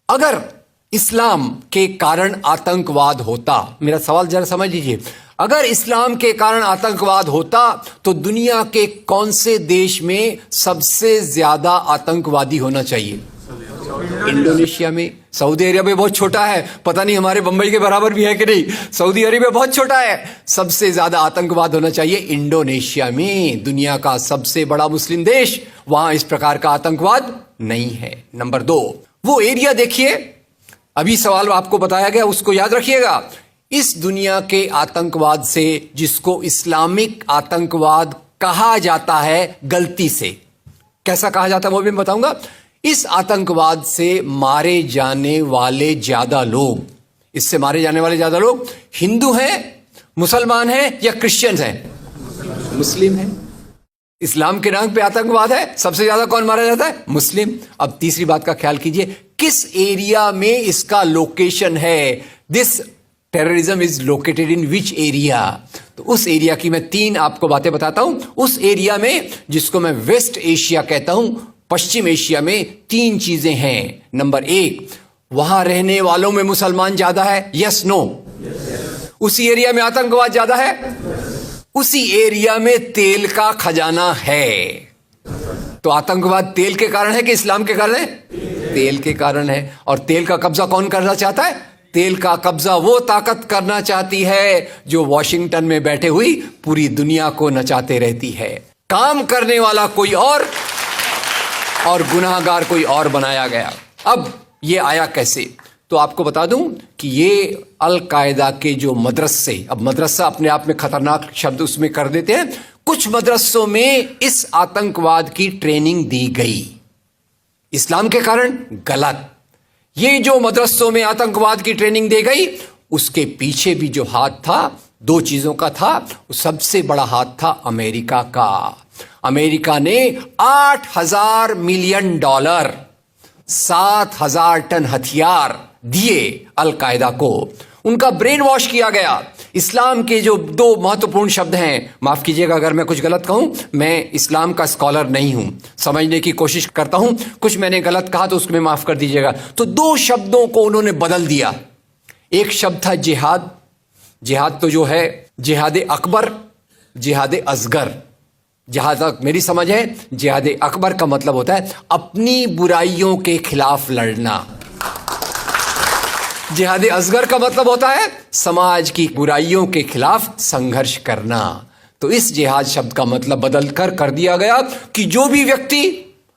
अगर इस्लाम के कारण आतंकवाद होता, मेरा सवाल जरा समझ लीजिए, अगर इस्लाम के कारण आतंकवाद होता तो दुनिया के कौन से देश में सबसे ज्यादा आतंकवादी होना चाहिए? इंडोनेशिया में। सऊदी अरेबिया बहुत छोटा है, पता नहीं हमारे बंबई के बराबर भी है कि नहीं। सऊदी अरेबिया बहुत छोटा है, सबसे ज्यादा आतंकवाद होना चाहिए इंडोनेशिया में, दुनिया का सबसे बड़ा मुस्लिम देश, वहां इस प्रकार का आतंकवाद नहीं है। नंबर 2, वो एरिया देखिए, अभी सवाल आपको बताया गया उसको याद रखिएगा। इस दुनिया के आतंकवाद से, जिसको इस्लामिक आतंकवाद कहा जाता है गलती से, कैसा कहा जाता है वो भी मैं बताऊंगा। इस आतंकवाद से मारे जाने वाले ज्यादा लोग, इससे मारे जाने वाले ज्यादा लोग हिंदू हैं, मुसलमान हैं या क्रिश्चियंस हैं? मुस्लिम हैं। इस्लाम के नाम पे आतंकवाद है, सबसे ज्यादा कौन मारा जाता है? मुस्लिम। अब तीसरी बात का ख्याल कीजिए, किस एरिया में इसका लोकेशन है? This terrorism is located in which area? तो उस एरिया की मैं 3 आपको बातें बताता हूं। उस एरिया में, जिसको मैं वेस्ट एशिया कहता हूं, पश्चिम एशिया में 3 चीजें हैं। नंबर 1, वहां रहने वालों में मुसलमान ज्यादा है, यस नो? उसी एरिया में आतंकवाद ज्यादा है, उसी एरिया में तेल का खजाना है। तो आतंकवाद तेल के कारण है कि इस्लाम के कारण है? तेल के कारण है। और तेल का कब्जा कौन करना चाहता है? तेल का कब्जा वो ताकत करना चाहती है जो वॉशिंगटन में बैठे हुई पूरी दुनिया को नचाते रहती है। काम करने वाला कोई और गुनाहगार कोई और बनाया गया। अब ये आया कैसे? तो आपको बता दूं कि ये अल कायदा के जो मदरसे, अब मदरसा अपने आप में खतरनाक शब्द उसमें कर देते हैं, कुछ मदरसों में इस आतंकवाद की ट्रेनिंग दी गई। इस्लाम के कारण गलत। ये जो मदरसों में आतंकवाद की ट्रेनिंग दी गई, उसके पीछे भी जो हाथ था, 2 चीजों का था। सबसे बड़ा हाथ था अमेरिका का। अमेरिका ने $8,000 मिलियन, 7,000 टन हथियार दिए अल कायदा को। उनका ब्रेन वॉश किया गया। इस्लाम के जो 2 महत्वपूर्ण शब्द हैं, माफ कीजिएगा अगर मैं कुछ गलत कहूं, मैं इस्लाम का स्कॉलर नहीं हूं, समझने की कोशिश करता हूं, कुछ मैंने गलत कहा तो उसको मैं माफ कर दीजिएगा। तो 2 शब्दों को उन्होंने बदल दिया। एक शब्द था जिहाद। जिहाद तो जो है जिहाद अकबर, जिहाद असगर। जहां तक मेरी समझ है, जिहाद अकबर का मतलब होता है अपनी बुराइयों के खिलाफ लड़ना। जिहाद असगर का मतलब होता है समाज की बुराइयों के खिलाफ संघर्ष करना। तो इस जिहाद शब्द का मतलब बदल कर दिया गया कि जो भी व्यक्ति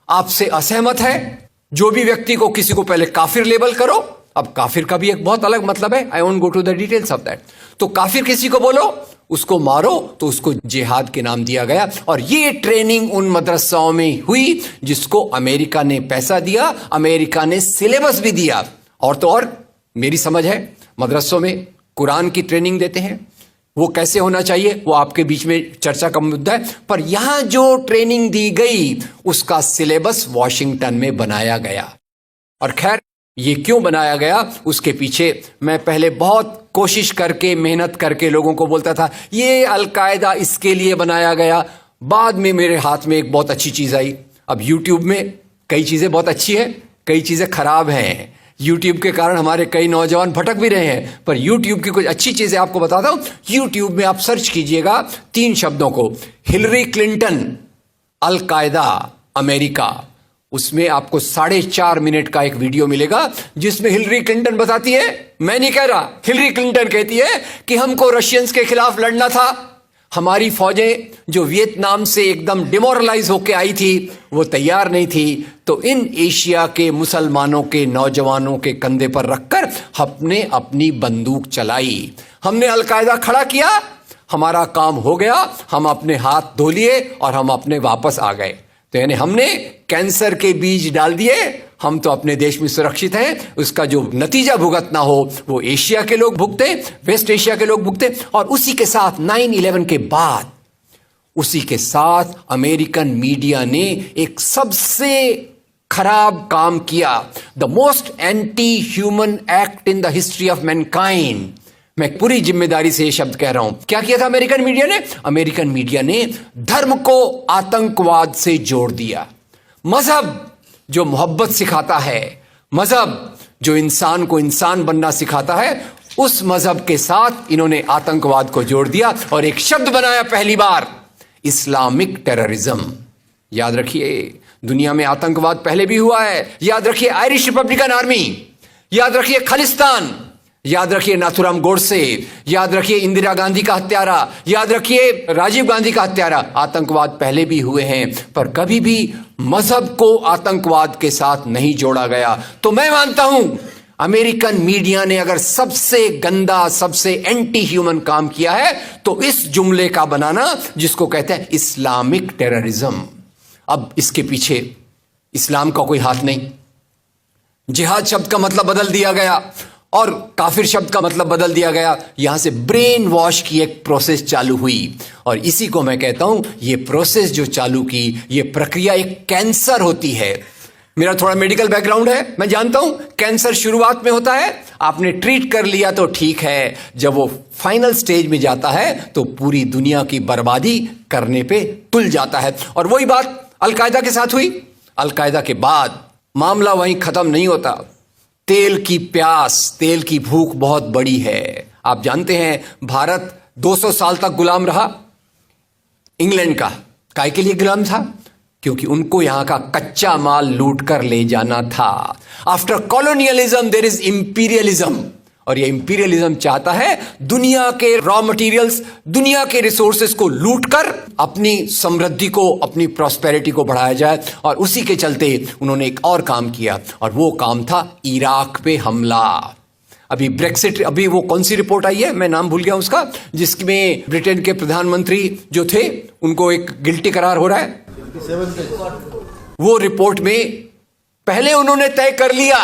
आपसे असहमत है, जो भी व्यक्ति को किसी को पहले काफिर लेबल करो। अब काफिर का भी एक बहुत अलग मतलब है, I won't go to the details of that. तो काफिर किसी को बोलो, उसको मारो, तो उसको जिहाद के नाम दिया गया। और ये ट्रेनिंग उन मदरसाओं में हुई जिसको अमेरिका ने पैसा दिया, अमेरिका ने सिलेबस भी दिया। और तो और मेरी समझ है, मदरसों में कुरान की ट्रेनिंग देते हैं। वो कैसे होना चाहिए वो आपके बीच में चर्चा का मुद्दा है, पर यहां जो ट्रेनिंग दी गई उसका सिलेबस वॉशिंगटन में बनाया गया। और खैर, ये क्यों बनाया गया उसके पीछे मैं पहले बहुत कोशिश करके, मेहनत करके लोगों को बोलता था ये अल कायदा इसके लिए बनाया गया। बाद में मेरे हाथ में एक बहुत अच्छी चीज आई। अब यूट्यूब में कई चीजें बहुत अच्छी हैं, कई चीजें खराब हैं। यूट्यूब के कारण हमारे कई नौजवान भटक भी रहे हैं, पर यूट्यूब की कुछ अच्छी चीजें आपको बताता हूं। यूट्यूब में आप सर्च कीजिएगा 3 शब्दों को, हिलरी क्लिंटन अल कायदा अमेरिका, उसमें आपको 4.5 मिनट का एक वीडियो मिलेगा जिसमें हिलरी क्लिंटन बताती है, मैं नहीं कह रहा, हिलरी क्लिंटन कहती है कि हमको रशियंस के खिलाफ लड़ना था। हमारी फौजें जो वियतनाम से एकदम डिमोरलाइज होकर आई थी वो तैयार नहीं थी, तो इन एशिया के मुसलमानों के नौजवानों के कंधे पर रखकर हमने अपनी बंदूक चलाई, हमने अल कायदा खड़ा किया, हमारा काम हो गया, हम अपने हाथ धो लिए और हम अपने वापस आ गए। तो यानी हमने कैंसर के बीज डाल दिए, हम तो अपने देश में सुरक्षित हैं। उसका जो नतीजा भुगतना हो वो एशिया के लोग भुगते, वेस्ट एशिया के लोग भुगते। और उसी के साथ 9/11 के बाद, उसी के साथ अमेरिकन मीडिया ने एक सबसे खराब काम किया, the most anti human act in the history of Mankind. मैं पूरी जिम्मेदारी से यह शब्द कह रहा हूं। क्या किया था अमेरिकन मीडिया ने? अमेरिकन मीडिया ने धर्म को आतंकवाद से जोड़ दिया। मजहब जो मोहब्बत सिखाता है, मजहब जो इंसान को इंसान बनना सिखाता है, उस मजहब के साथ इन्होंने आतंकवाद को जोड़ दिया और एक शब्द बनाया पहली बार, इस्लामिक टेररिज्म। याद रखिए, दुनिया में आतंकवाद पहले भी हुआ है। याद रखिए आयरिश रिपब्लिकन आर्मी, याद रखिए खालिस्तान, याद रखिए नाथुराम गोडसे, याद रखिए इंदिरा गांधी का हत्यारा, याद रखिए राजीव गांधी का हत्यारा। आतंकवाद पहले भी हुए हैं, पर कभी भी मजहब को आतंकवाद के साथ नहीं जोड़ा गया। तो मैं मानता हूं अमेरिकन मीडिया ने अगर सबसे गंदा, सबसे एंटी ह्यूमन काम किया है तो इस जुमले का बनाना जिसको कहते हैं इस्लामिक टेररिज्म। अब इसके पीछे इस्लाम का कोई हाथ नहीं। जिहाद शब्द का मतलब बदल दिया गया और काफिर शब्द का मतलब बदल दिया गया। यहां से ब्रेन वॉश की एक प्रोसेस चालू हुई और इसी को मैं कहता हूं, ये प्रोसेस जो चालू की, ये प्रक्रिया एक कैंसर होती है। मेरा थोड़ा मेडिकल बैकग्राउंड है, मैं जानता हूं कैंसर शुरुआत में होता है, आपने ट्रीट कर लिया तो ठीक है, जब वो फाइनल स्टेज में जाता है तो पूरी दुनिया की बर्बादी करने पे तुल जाता है। और वही बात अलकायदा के साथ हुई। अलकायदा के बाद मामला वहीं खत्म नहीं होता। तेल की प्यास, तेल की भूख बहुत बड़ी है। आप जानते हैं भारत 200 साल तक गुलाम रहा इंग्लैंड का। काय के लिए गुलाम था? क्योंकि उनको यहां का कच्चा माल लूट कर ले जाना था। After colonialism there is imperialism, और ये इंपीरियलिज्म चाहता है दुनिया के रॉ मटेरियल्स, दुनिया के रिसोर्सेस को लूट कर अपनी समृद्धि को, अपनी प्रॉस्पेरिटी को बढ़ाया जाए। और उसी के चलते उन्होंने एक और काम किया और वो काम था इराक पे हमला। अभी ब्रेक्सिट, अभी वो कौन सी रिपोर्ट आई है, मैं नाम भूल गया उसका, जिसमें ब्रिटेन के प्रधानमंत्री जो थे उनको एक गिल्टी करार हो रहा है। वो रिपोर्ट में पहले उन्होंने तय कर लिया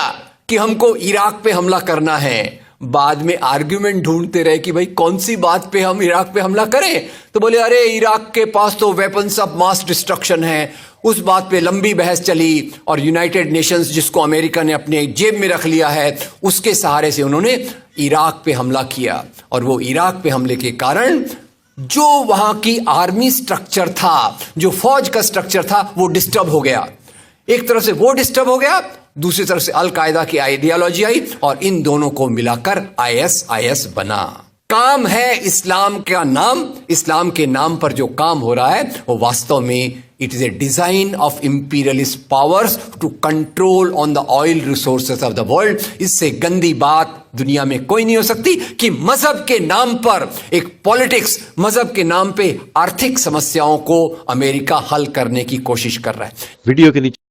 कि हमको इराक पे हमला करना है, बाद में आर्ग्यूमेंट ढूंढते रहे कि भाई कौन सी बात पे हम इराक पे हमला करें। तो बोले अरे इराक के पास तो वेपन्स ऑफ मास डिस्ट्रक्शन है। उस बात पे लंबी बहस चली और यूनाइटेड नेशंस, जिसको अमेरिका ने अपने जेब में रख लिया है, उसके सहारे से उन्होंने इराक पे हमला किया। और वो इराक पे हमले के कारण जो वहां की आर्मी स्ट्रक्चर था, जो फौज का स्ट्रक्चर था, वो डिस्टर्ब हो गया। एक तरफ से वो डिस्टर्ब हो गया, दूसरी तरफ से अल कायदा की आइडियोलॉजी आई और इन दोनों को मिलाकर ISIS बना। काम है इस्लाम का नाम, इस्लाम के नाम पर जो काम हो रहा है वो वास्तव में it is a design of imperialist powers to control on the oil resources of the world. इससे गंदी बात दुनिया में कोई नहीं हो सकती कि मजहब के नाम पर एक पॉलिटिक्स, मजहब के नाम पे आर्थिक समस्याओं को अमेरिका हल करने की कोशिश कर रहा है। वीडियो के नीचे